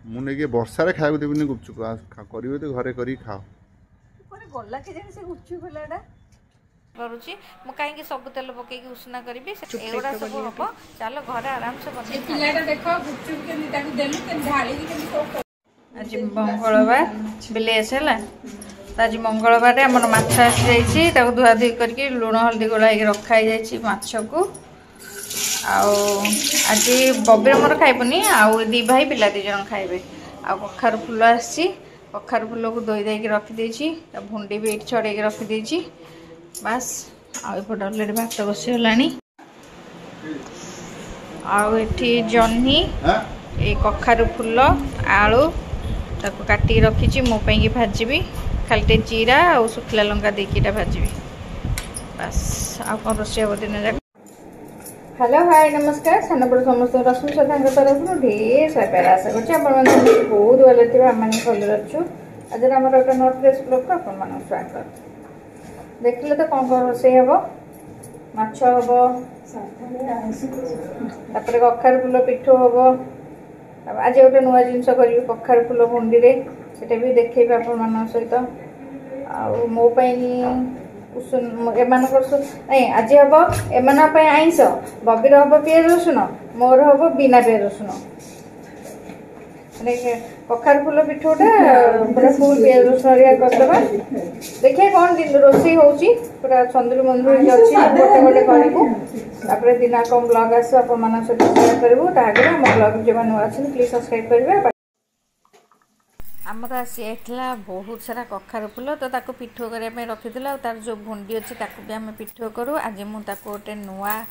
मुझे वर्षा खाया देवी गुपचुप करेंगे तो घरे कर खाओ गला के जाने से गुपचुप हलाडा करूची मु काहे सब तेल पकेकी उष्णा करी एगुड़ा सब हम चलो घर आराम से बन पिलाटा देखो गुपचुप के ताकू देलु के ढाली के आज मंगलवार बिलेस है आज मंगलवार आम माछ आसी जाइए धुआ धुई करके लुण हल्दी गोला रखा माछ को आज बबीर मोर खाइबनी आउ दी भाई पिला दी जन खाइबे आ कखार फूल आसी कखार फूल को धोई देकी रखिदे भुंडी भी ये छड़े रखिदे बास आउट अलरेडी भात बसीगला आठी जह्नी ये कखार फूल आलू ताको काटी रखी मोपाई भाजी खाली जीरा और सुखला लंका देकी भाजी बास आ कौन रोषे हम दिन जाक हेलो हाय नमस्कार सान बड़ समस्त रश्मि श्रद्धा तरफ ढेर सारा आशा कर बहुत भले थे आम भले अच्छु आज आम गोटे नोट फ्रेश ब्लॉग को अपन स्वागत देखिले तो कौन कौन रोषे हम माछ हम तापर कखार फूल पिठो हम आज गोटे नुआ जिनस करी कखार फूल भुंडी से भी देखेबे आपण सहित आ मोपाई नहीं आज हम एम आईस बबीर हम पियाज रसुण मोर हम बिना पियाज रसुण माने कखार फूल पिठोटा पूरा फुल पियाज रसुण करदे देखिए कौन दिन रोषे होची पूरा चंदुरी मंदुरी अच्छी गोटे गोटे करूँ दिन कम ब्लॉग आस सहित शेयर करूँ ताकि आम ब्लॉग जो नुआ अच्छे प्लीज सब्सक्राइब करेंगे आमर आसीला बहुत सारा कखार फूल तो ताको पिठो करने रखी तार जो भुंडी अच्छी भी आम पिठो करूँ आज मुझे गोटे नुआ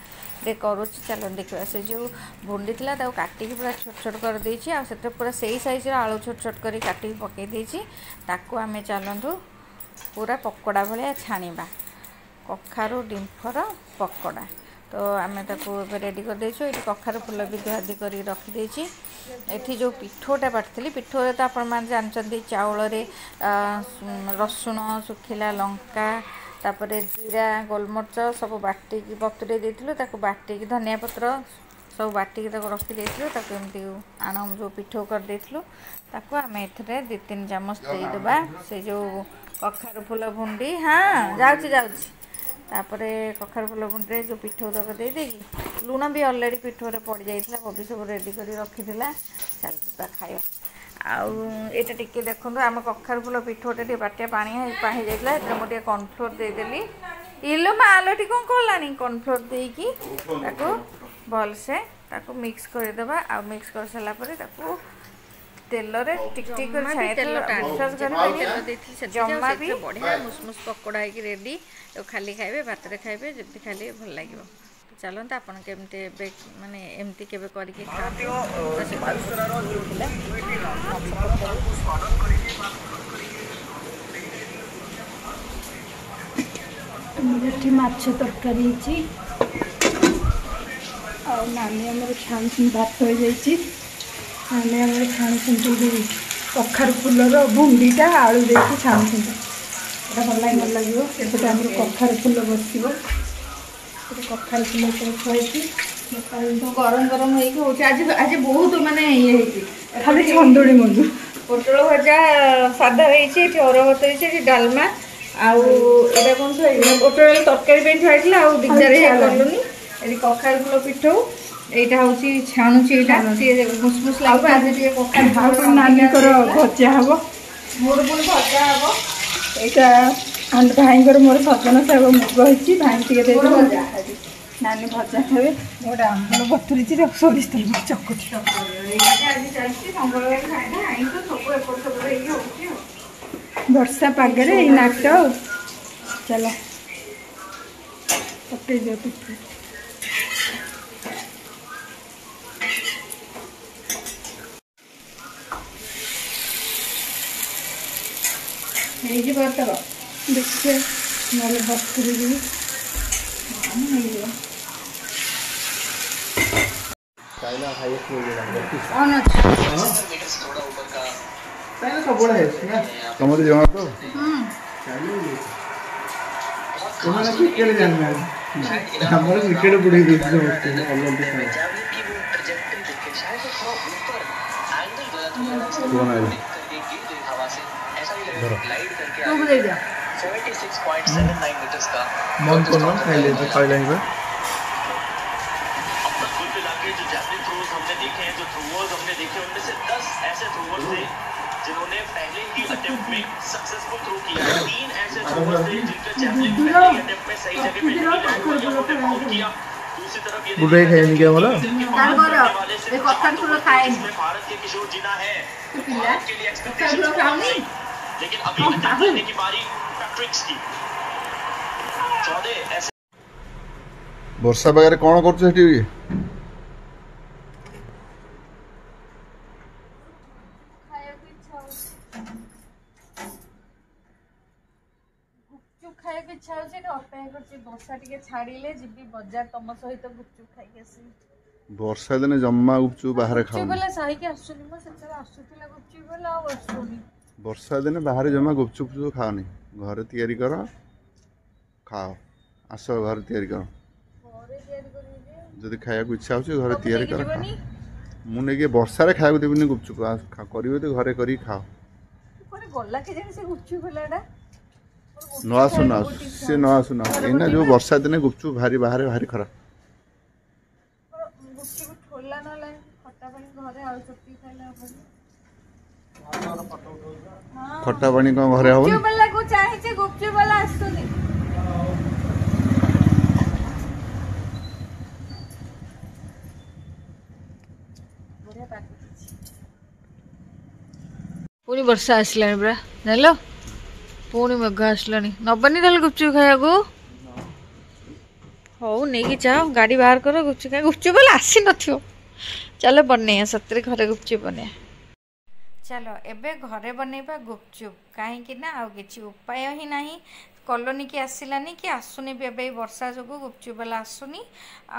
करुच्ची चलो देखा से जो भुंडी थी काटिकी पूरा छोट छोट कर देछि आ सेटा पूरा सही साइज आलू छोट छोट कर काटिकी पकई देछि ताको आमे चलतु पूरा पकोड़ा भाया छाणीबा कखारू डिम्फर पकोड़ा तो आम रेडी कर देछु ये कखार फूल भी धुआधी कर रखीदे ये जो पिठोटा बाटी पिठोरे तो आपण मैंने जानते चाउल रसुण सुखिला लंका तापर जीरा गोलमरिच सब बाटिकी बतुरे देलु बाटिकी धनिया पत्र सब बाटिकी रखी एमती आण जो पिठो कर देलु आम ए दु तीन चामच देदेबा से जो कखार फूल भुंडी हाँ जाऊँच तापर कखार फूल भुंडी जो पिठो तक दे लुण भी अलरेडी पिठोरे पड़ जाता बबी सब रेडी कर रखी चलता खाଇବା आउ एटा टिके देखो आम कखार फूल पिठोटे बाटिया पानी पाही जाता मुझे कॉर्नफ्लोर देदेली इलो मालोटी कौन कलानी कॉर्नफ्लोर देकी भलसे मिक्स करदेबा आ मिक्स कर सारापर तेल रे टिक टिक कर जमा भी बढ़िया मुसमुस पकोड़ा है रेडी तो खाली खाइबे भात रे खाइबे जल्दी खाली भल लगे चलते आपन केमते माने एमती केबे करके खाते माछ तरकारी नानी आम छाणी भात हो जाइए नानी आम छाणी कखार फूलर भुंडीटा आलू देकी छाणी भल लगे एपटे आम कखार फूल बस कखार फूल खाई गरम गरम आज आज बहुत माने ये खाली छंदुड़ी मंदू पोटल भजा सादा अरुआ भात होती डालमा आटा कौन पोटल तरकारी थोड़ा दिगदार कलुनी ये कखार फूल पिठो यहाँ हूँ छाणुची मुसमुस लगे आज कखार नानी भजा हम मोर पुणी भजा हम यहाँ भाई मोर सजन शाग मुग होती भाई टे नानी भजा खाए गोटे आंबल बतुरी सोरिष तेल चकुटी वर्षा पागे नाट चलो पकई दियो पिठू देखिए ना बतुरी तुम जमा तो क्रिकेट जानना क्रिकेट बुढ़े कौन आया तू भी दे दिया 76.79 मीटर्स का मन को ना खाई ले खाई लेंगे अब तक कुल मिला के जो जैवलिन थ्रोज हमने देखे हैं, जो थ्रोवर्स हमने देखे, उनमें से 10 ऐसे थ्रोवर्स थे जिन्होंने पहले ही अटेम्प्ट में सक्सेसफुल थ्रो किया है। 3 ऐसे थ्रोवर्स थे जिनका जैवलिन पहले ही अटेम्प्ट में सही जगह पे नहीं लैंड हुआ या उन्होंने फाउल किया। दूसरी तरफ ये बुढ़े खाएंगे क्या बोला एक कॉकटेल पूरा खाएंगे इसमें भारत के किशोर जीना है तो पिल्ला के लिए कॉकटेल एक्सपेक्टेशन पूरा खाऊंगी लेकिन अभी अटेम्प्ट लेने की बारी पैट्रिक्स की। 14 ऐसे वर्षा पागे कौन कर गुपचुप खाइବାକୁ ଇଚ୍ଛା ହେଉଛି ଏଠି ଅପେକ୍ଷା କରୁଛି ବର୍ଷା ଟିକେ ଛାଡ଼ିଲେ ଯିବି ବଜାର ତମ ସହିତ ଗୁପଚୁପ ଖାଇକି ଆସିବି। वर्षा दिन जम्मा गुपचुप बाहर ଗୁପଚୁପ खाओ ବେଲା ସାହିକି ଆସୁନି ମୁଁ ସେତେବେଳେ ଆସୁଥିଲା ଗୁପଚୁପ ବେଲା ଆଉ ଆସୁନି। वर्षा दिन बाहर जमा गुपचुप खाओनी घरे तैयारी कर खाओ आस घर तैयारी कर ଘରେ ତିଆରି କରିବି ଯେ जदि खाया इच्छा हो घरे ସବୁ तैयारी ନେଇକି कर ଯିବନି? मुझे वर्षा खाया देवी गुपचुप करेंगे तो घरे कर खाओ କୁଆଡ଼େ ଗଲା କେଜାଣି ସେ ଗୁପଚୁପ ବେଲାଟା न आसु न आसु सी न आसु न आसु एना जो वर्षा दिन गुपचुप भारी बाहर भारी खराब ଗୁପଚୁପ ଠୋଲା ନହେଲେ ଖଟା ପାଣି ଘରେ ଆଳୁ ଚକଟି ଖାଇଲେ ହବନି। खट्टा पानी कौन घरे हम ଗୁପଚୁପ ବେଲାକୁ ଚାହିଁଛି ଗୁପଚୁପ ବେଲା ଆସୁନି। ବଢ଼ିଆ ପାଗ ଦେଇଛି। ପୁଣି ବର୍ଷା ଆସିଲାଣି ପୁରା ଜାଣିଲ ପୁଣି ମେଘ ଆସିଲାଣି ନବନି ତାହେଲେ ଗୁପଚୁପ ଖାଇବାକୁ ହଉ ନେଇକି ଯାଅ ଗାଡ଼ି ବାହାର କର ଗୁପଚୁପ ଖାଇ ଗୁପଚୁପ ବେଲା ଆସିନଥିବ ଚାଲ ବନେଇବା ସତରେ ଘରେ ଗୁପଚୁପ ବନେଇବା ଚାଲ ଏବେ ଘରେ ବନେଇବା ଗୁପଚୁପ କାହିଁକି ନା ଆଉ କିଛି ଉପାୟ ହିଁ ନାହିଁ କଲୋନୀ କି ଆସିଲାନି କି ଆସୁନି ବି ଏବେ ବର୍ଷା ଯୋଗୁଁ ଗୁପଚୁପ ବେଲା ଆସୁନି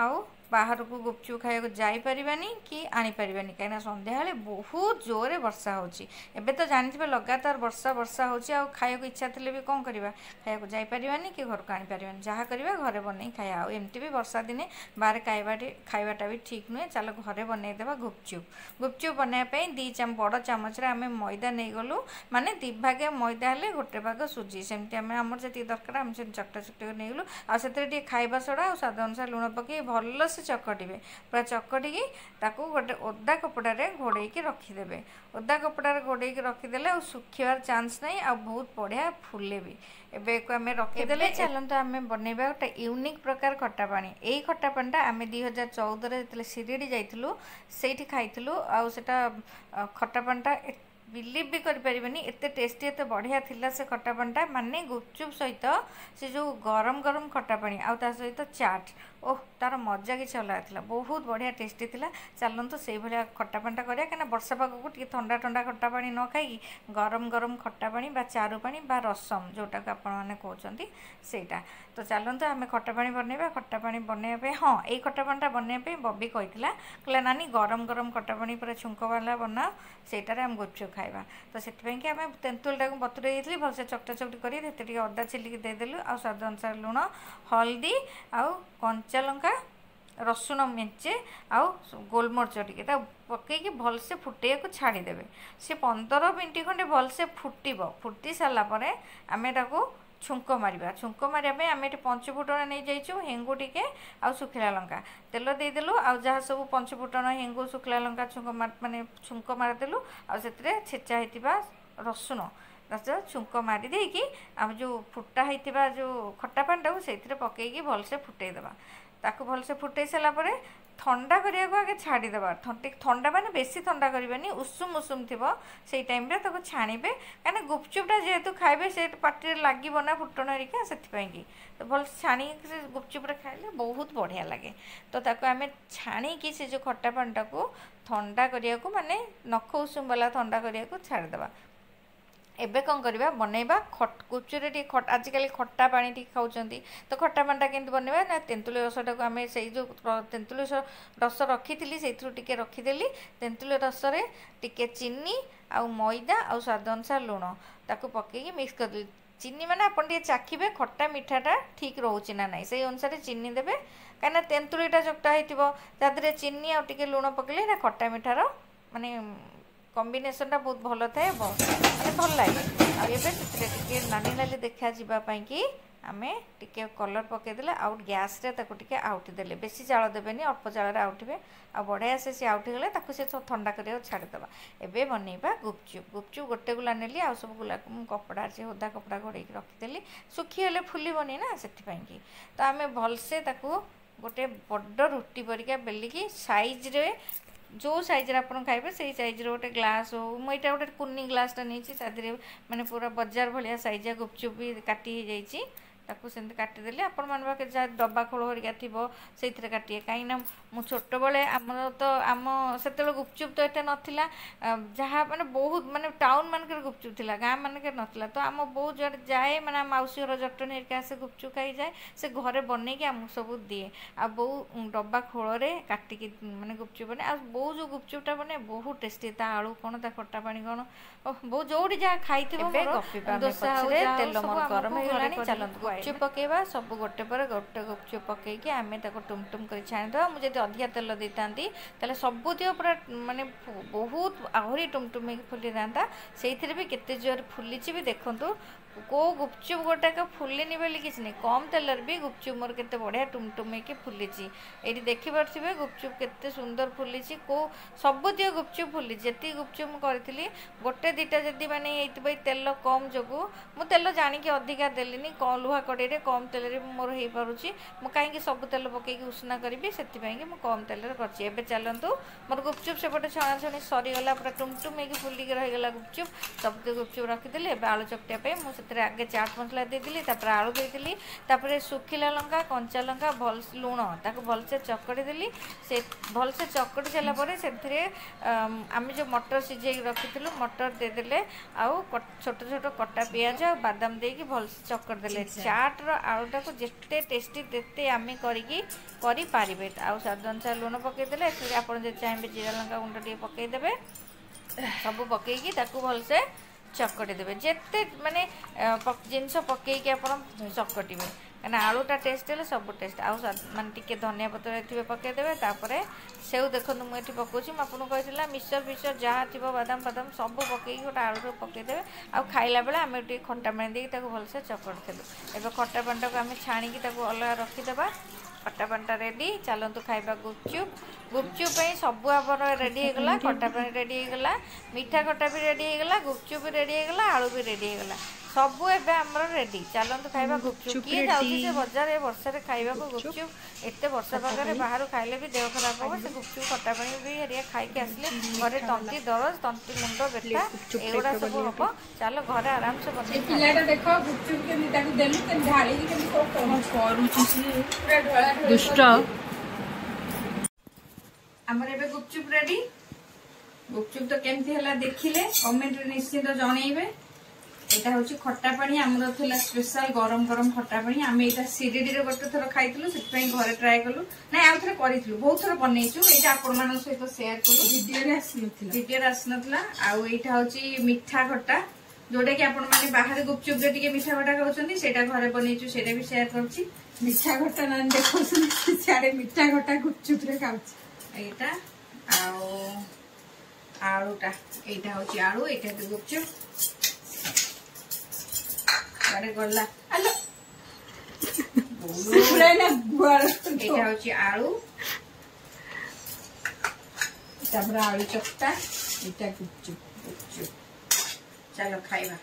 ଆଉ ବାହାରକୁ ଗୁପଚୁପ ଖାଇବାକୁ ଯାଇପାରିବାନି କି ଆଣିପାରିବାନି କାହିଁକିନା ସନ୍ଧ୍ୟାବେଳେ ବହୁତ ଜୋରରେ ବର୍ଷା ହେଉଛି ଏବେ ତ ଜାଣିଥିବେ ଲଗାତାର ବର୍ଷା ହେଉଛି ଆଉ ଖାଇବାକୁ ଇଚ୍ଛା ଥିଲେ ବି କ'ଣ କରିବା ଖାଇବାକୁ ଯାଇପାରିବାନି କି ଘରକୁ ଆଣିପାରିବାନି ଯାହା କରିବା ଘରେ ବନେଇ ଖାଇବା ଆଉ ଏମିତି ବି ବର୍ଷା ଦିନେ ବାହାରେ ଖାଇବାଟା ବି ଠିକ୍ ନୁହେଁ ଚାଲ ଘରେ ବନେଇଦେବା ଗୁପଚୁପ ବନେଇବା ପାଇଁ ବଡ଼ ଚାମଚରେ ଆମେ ମଇଦା ନେଇଗଲୁ ମାନେ 2 ଭାଗ ମଇଦା ହେଲେ 1 ଭାଗ ସୁଜି ସେମିତି ଆମର ଯେତିକି ଦରକାର ଆମେ ସେମିତି ଚକଟା ନେଇଗଲୁ ଆଉ ସେଥିରେ ଟିକେ ଖାଇବା ସୋଡ଼ା ଆଉ ସ୍ୱାଦ ଅନୁସାରେ ଲୁଣ ପକାଇ ଭଲସେ ଚକଟିବେ ପୁରା ଚକଟିକି ତାକୁ ଗୋଟେ ଓଦା କପଡ଼ାରେ ଘୋଡ଼େଇକି ରଖିଦେବେ ଓଦା କପଡ଼ାରେ ଘୋଡ଼େଇକି ରଖିଦେଲେ ଆଉ ଶୁଖିବାର ଚାନ୍ସ ନାହିଁ ଆଉ ବହୁତ ବଢ଼ିଆ ଫୁଲେ ବି ଏବେ ଆମେ ରଖିଦେଲେ ଚାଲନ୍ତୁ ଆମେ ବନେଇବା ଗୋଟେ ୟୁନିକ୍ ପ୍ରକାର ଖଟା ପାଣି ଏଇ ଖଟା ପାଣିଟା ଆମେ 2014ରେ ଯେତେବେଳେ ଶିରିଡ଼ି ଯାଇଥିଲୁ ସେଇଠି ଖାଇଥିଲୁ ଆଉ ସେଟା ଖଟା ପାଣିଟା ବିଲିଭ୍ ବି କରିପାରିବେନି ଏତେ ଟେଷ୍ଟି ଏତେ ବଢ଼ିଆ ଥିଲା ସେ ଖଟା ପାଣିଟା ମାନେ ଗୁପଚୁପ ସହିତ ସେ ଯେଉଁ ଗରମ ଖଟା ପାଣି ଆଉ ତା ସହିତ ଚାଟ୍ ଓହ ତାର ମଜା କିଛି ଅଲଗା ଥିଲା ବହୁତ ବଢ଼ିଆ ଟେଷ୍ଟି ଥିଲା ଚାଲନ୍ତୁ ସେଇଭଳିଆ ଖଟା ପାଣିଟା କରିବା କାହିଁକିନା ବର୍ଷା ପାଗକୁ ଟିକେ ଥଣ୍ଡା ଖଟା ପାଣି ନ ଖାଇକି ଗରମ ଖଟା ପାଣି ବା ଚାରୁ ପାଣି ବା ରସମ ଯେଉଁଟାକୁ ଆପଣମାନେ କହୁଛନ୍ତି ସେଇଟା ତ ଚାଲନ୍ତୁ ଆମେ ଖଟା ପାଣି ବନେଇବା ଖଟା ପାଣି ବନେଇବା ପାଇଁ ହଁ ଏଇ ଖଟା ପାଣିଟା ବନେଇବା ପାଇଁ ବବି କହିଲା ନାନୀ ଗରମ ଖଟା ପାଣି ପୁରା ଛୁଙ୍କବାଲା ବନାଅ ସେଇଟାରେ ଆମେ ଗୁପଚୁପ ଖାଇବା ତ ସେଥିପାଇଁକି ଆମେ ତେନ୍ତୁଳିଟାକୁ ବତୁରେଇ ଦେଇଥିଲି ଭଲସେ ଚକଟା କରି ସେଥିରେ ଟିକେ ଅଦା ଛିଲିକି ଦେଇଦେଲୁ ଆଉ ସ୍ୱାଦ ଅନୁସାରେ ଲୁଣ ହଳଦୀ ଆଉ କଞ୍ଚା ଲଙ୍କା ରସୁଣ ମେଞ୍ଚେ ଆଉ ଗୋଲମରିଚ ଟିକେ ତାକୁ ପକାଇକି ଭଲସେ ଫୁଟେଇବାକୁ ଛାଡ଼ିଦେବେ ସେ 15 ମିନିଟ୍ ଖଣ୍ଡେ ଭଲସେ ଫୁଟି ସାରିଲା ପରେ ଆମେ ତାକୁ ଛୁଙ୍କ ମାରିବା ପାଇଁ ଆମେ ଏଠି 5 ଫୁଟଣ ନେଇଯାଇଛୁ ହେଙ୍ଗୁ ଟିକେ ଆଉ ଶୁଖିଲା ଲଙ୍କା ତେଲ ଦେଇଦେଲୁ ଆଉ ଯାହା ସବୁ 5 ଫୁଟଣ ହେଙ୍ଗୁ ଶୁଖିଲା ଲଙ୍କା ଛୁଙ୍କ ମାରିଦେଲୁ ଆଉ ସେଥିରେ ଛେଚା ହେଇଥିବା ରସୁଣ ଛୁଙ୍କ ମାରି ଦେଇକି ଆମେ ଯେଉଁ ଫୁଟା ହେଇଥିବା ଯେଉଁ ଖଟା ପାଣିଟାକୁ ସେଇଥିରେ ପକାଇକି ଭଲସେ ଫୁଟେଇଦେବା ତାକୁ ଭଲସେ ଫୁଟେଇ ସାରିଲା ପରେ ଥଣ୍ଡା କରିବାକୁ ଆଗେ ଛାଡ଼ିଦେବା ଥଣ୍ଡା ମାନେ ବେଶୀ ଥଣ୍ଡା କରିବାନି ଉଷୁମ ଥିବ ସେଇ ଟାଇମ୍ରେ ତାକୁ ଛାଣିବେ କାହିଁକିନା ଗୁପଚୁପଟା ଯେହେତୁ ଖାଇବେ ସେ ପାଟିରେ ଲାଗିବ ନା ଫୁଟଣ ହେରିକା ସେଥିପାଇଁକି ତ ଭଲସେ ଛାଣିକି ସେ ଗୁପଚୁପରେ ଖାଇଲେ ବହୁତ ବଢ଼ିଆ ଲାଗେ ତ ତାକୁ ଆମେ ଛାଣିକି ସେ ଯେଉଁ ଖଟା ପାଣିଟାକୁ ଥଣ୍ଡା କରିବାକୁ ମାନେ ନଖ ଉଷୁମ ବାଲା ଥଣ୍ଡା କରିବାକୁ ଛାଡ଼ିଦେବା ଏବେ କ'ଣ କରିବା ବନେଇବା ଗୁପଚୁପରେ ଟିକେ ଆଜିକାଲି ଖଟା ପାଣି ଟିକେ ଖାଉଛନ୍ତି ତ ଖଟା ପାଣିଟା କେମିତି ବନେଇବା ନା ତେନ୍ତୁଳି ରସଟାକୁ ଆମେ ସେଇ ଯେଉଁ ତେନ୍ତୁଳି ରସ ରଖିଥିଲି ସେଇଥିରୁ ଟିକେ ରଖିଦେଲି ତେନ୍ତୁଳି ରସରେ ଟିକେ ଚିନି ଆଉ ମଇଦା ଆଉ ସ୍ୱାଦ ଅନୁସାରେ ଲୁଣ ତାକୁ ପକାଇକି ମିକ୍ସ କରିଦେଲି ଚିନି ମାନେ ଆପଣ ଟିକେ ଚାଖିବେ ଖଟା ମିଠାଟା ଠିକ୍ ରହୁଛି ନା ନାହିଁ ସେଇ ଅନୁସାରେ ଚିନି ଦେବେ କାହିଁକିନା ତେନ୍ତୁଳିଟା ଚକଟା ହେଇଥିବ ତା ଦେହରେ ଚିନି ଆଉ ଟିକେ ଲୁଣ ପକାଇଲେ ଏଇଟା ଖଟା ମିଠାର ମାନେ कॉम्बिनेशन बहुत भल थाए माने भल लगे आबे नानी नाली देखा जावाई कि आम टे कलर पकईदे आउट गैस टे आउटी देले बेसी जाल देवेनि अल्प जाल आउटे आ बढ़िया से सी आउटी गले से ठंडा कर छाड़ीदे एबे बनइबा गुपचुप गुपचुप गोटे गुला नेली आ सब गुला कपड़ा से ओदा कपड़ा घोड़े रखीदेली सुखीगले फुलबनी ना से तो आम भलसे गोटे बड़ रुटी परिका बेलिकी साइज रे जो साइज आप खाइबे से साइज गोटे ग्लास हो मुझे गोटे कुनी ग्लासटा नहीं माने पूरा बाजार भाया साइजा गुपचुप भी काटी जाइए ताकू सेमती काटिदेली आपण मान पाखे जहाँ डब्बा खोल हरिका थी से काटिए कहीं मु छोट बड़े आम तो आम से गुपचुप तो ये नाला जहाँ मैंने बहुत माने टाउन मानक गुपचुप थी गाँ मानक नाला तो आम बहुत जो जाए मैंने मौसी घर जटनी हरिका से गुपचुप खाई जाए से घरे बनईकि आमको सब दिए आ बो डब्बा खोल काटिकी माने गुपचुप बने आ बो जो गुपचुपटा बने बहुत टेस्टी ता आलू कौन ता खट्टा पानी कौन बहुत जोड़ी जहाँ खाई तेल मोर गरम हो चलते गुपचुप पकेबा सब गोटे पर गोटे गुपचुप पकईकि आम टुमटुम कर छाणीदा मुझे अधिका तेल देता सबुत पूरा माने बहुत आहरी टुमटुम फुली था से भी केते जोर फुली भी देखूँ को गुपचुप गोटाक फुलनी बोली किसी नहीं कम तेल भी गुपचुप मोर केते बढ़िया टुमटुम फुली ये देखिपे गुपचुप केते सुंदर फुली को सबुत गुपचुप फुली जी गुपचुप करी गोटे दीटा जदि मैंने तेल कम जो मु तेल जानिकी अधिका देली लुहा कड़े कम तेल मोर हो पारुची मु कहीं सब तेल पकई उष्णा करी से कम तेल कर चलतु मोर गुपचुप सेपटे छणा छणी सरीगला पूरा टुमटुम फुलिक रहीगला गुपचुप सब गुपचुप रखीदेली ए आलू चकटिया से आगे चाट मसला देदेली आलू देदेली सुखिला लंका कंचा लंका भल लुण ताको भलसे चकड़ी देली से भलसे चकड़ी सारापर से आम जो मटर सिझे रखी मटर देदेले आउ छोट छोट कटा पियाज आ बादाम देकी भलसे चकड़ी देले चाट आलूटा को जिते टेस्टी देते आम करें आउ स्वाद अनुसार लुण पकईदे आप चाहिए जीरा लंका गुंड टे पकईदे सब पकईकी भलसे चकटी देवे जिते माने जिनस पकईकी आप चकटे कहीं आलूटा टेस्ट है सब टेस्ट आउ माने टे धनिया पत्र थे पकईदे सेव देखो मुझे पकाऊँ आपको कही मिक्सर फिक्सर जहाँ थी बादाम बादाम सब पकईकी गोटे आलू पकईदे आउ खाइला बेले आम टे खट्टा पानी देकी भलसे चकटलु एवं खट्टा पानी टाक आम छाणिकी अलग रखीदे खट्टा पानीटा रेडी चलतु खाइबा गुपचुप गुपचुप सब आप रेडी होगा खट्टा पानी रेडी होगा मीठा खट्टा भी रेडी होगा गुपचुप भी रेडी होगा आलू भी रेडी होगा सबू एबे हमर रेडी चलतु खाइबा गुपचुप किए जाउछि से बाजार ए वर्षा रे खाइबा को गुपचुप एते वर्षा पागरे बाहर खाइले भी देह खराब हो से गुपचुप खट्टा पानी भी हरिया खाई के आसले घरे तंती दरज तंती मुंडो बेटा एगुडा सब हबो चलो घरे आराम से बने पिलाटा देखो गुपचुप के निता को देलु के ढाली के को करूछि से पूरा ढोला दुष्ट हमर एबे गुपचुप रेडी गुपचुप तो केमती हला देखिले कमेंट रे निश्चित जणाइबे एटा होची खट्टा पानी हमरो थला स्पेशल गरम गरम खट्टा पानी आमे एटा सीडीडी रे गोटे थरो खाइतलु सेटपई घरे ट्राई कलु नै आ थरे करितलु बहुत थरो बनेइछु एटा आपण मानन सहित शेयर कलु वीडियो रे आसनतला आ एटा होची मीठा खट्टा जोडे कि आपण माने बाहर गुपचुप रे टिके मीठा खट्टा खाउछन्ती सेटा घरे बनेइछु सेटा भी शेयर करछि मीठा खट्टा न देखौछन सारे मीठा खट्टा गुपचुप रे खाउछ एटा आलूटा एटा होची आलू एटा तो गुपचुप अरे गल्ला हेलो पूरा ना गुआर एटा होची आलू तापर आलू चकटा एटा गुपचुप चलो खाइबा।